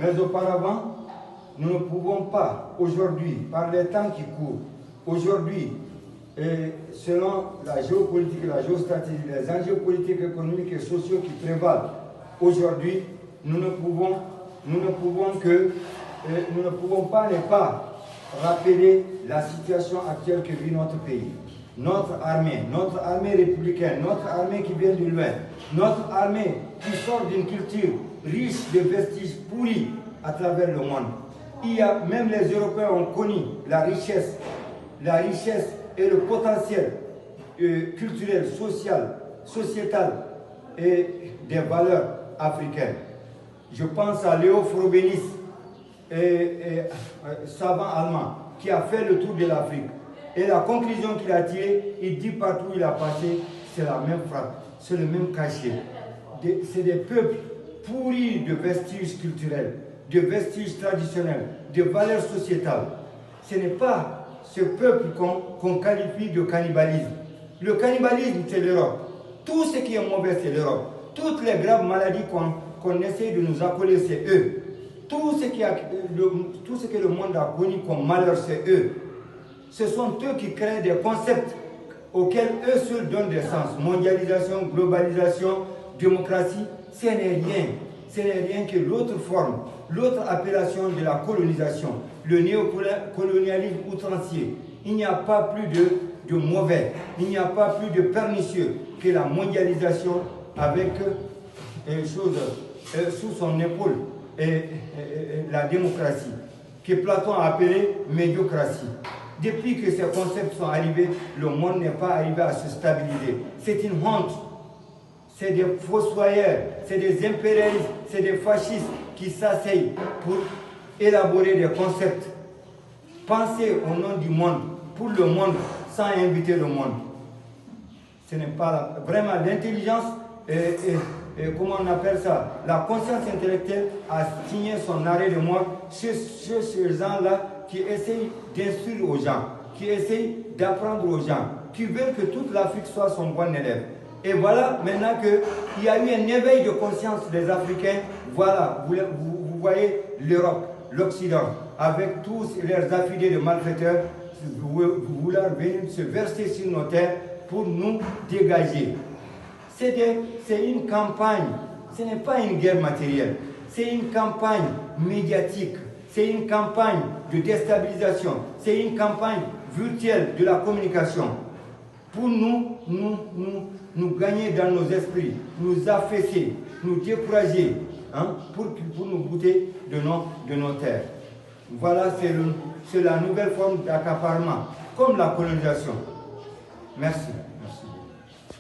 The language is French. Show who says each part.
Speaker 1: Mais auparavant, nous ne pouvons pas, aujourd'hui, par les temps qui courent, aujourd'hui, selon la géopolitique, la géostratégie, les enjeux politiques, économiques et sociaux qui prévalent, aujourd'hui, nous ne pouvons pas ne pas rappeler la situation actuelle que vit notre pays. Notre armée républicaine, notre armée qui vient de loin, notre armée qui sort d'une culture riche de vestiges pourris à travers le monde. Même les Européens ont connu la richesse et le potentiel culturel, social, sociétal et des valeurs africaines. Je pense à Léo Frobenius, savant allemand, qui a fait le tour de l'Afrique. Et la conclusion qu'il a tirée, il dit partout où il a passé, c'est la même frappe, c'est le même cachet. C'est des peuples pourris de vestiges culturels, de vestiges traditionnels, de valeurs sociétales. Ce n'est pas ce peuple qu'on qualifie de cannibalisme. Le cannibalisme, c'est l'Europe. Tout ce qui est mauvais, c'est l'Europe. Toutes les graves maladies qu'on essaie de nous accoler, c'est eux. Tout ce que le monde a connu comme malheur, c'est eux. Ce sont eux qui créent des concepts auxquels eux seuls donnent des sens. Mondialisation, globalisation, démocratie, ce n'est rien. Ce n'est rien que l'autre forme, l'autre appellation de la colonisation, le néocolonialisme outrancier. Il n'y a pas plus de mauvais, il n'y a pas plus de pernicieux que la mondialisation avec sous son épaule la démocratie, que Platon a appelé médiocratie. Depuis que ces concepts sont arrivés, le monde n'est pas arrivé à se stabiliser. C'est une honte. C'est des fossoyeurs, c'est des impérialistes, c'est des fascistes qui s'asseyent pour élaborer des concepts. Penser au nom du monde, pour le monde, sans inviter le monde. Ce n'est pas vraiment l'intelligence, comment on appelle ça, la conscience intellectuelle a signé son arrêt de mort sur ces gens-là qui essayent d'instruire aux gens, qui essayent d'apprendre aux gens, qui veulent que toute l'Afrique soit son bon élève. Et voilà, maintenant qu'il y a eu un éveil de conscience des Africains, voilà, vous voyez l'Europe, l'Occident, avec tous leurs affidés de malfaiteurs, vouloir venir se verser sur nos terres pour nous dégager. C'est une campagne, ce n'est pas une guerre matérielle, c'est une campagne médiatique, c'est une campagne de déstabilisation, c'est une campagne virtuelle de la communication pour nous gagner dans nos esprits, nous affaisser, nous décourager, pour nous goûter de nos terres. Voilà, c'est la nouvelle forme d'accaparement, comme la colonisation. Merci.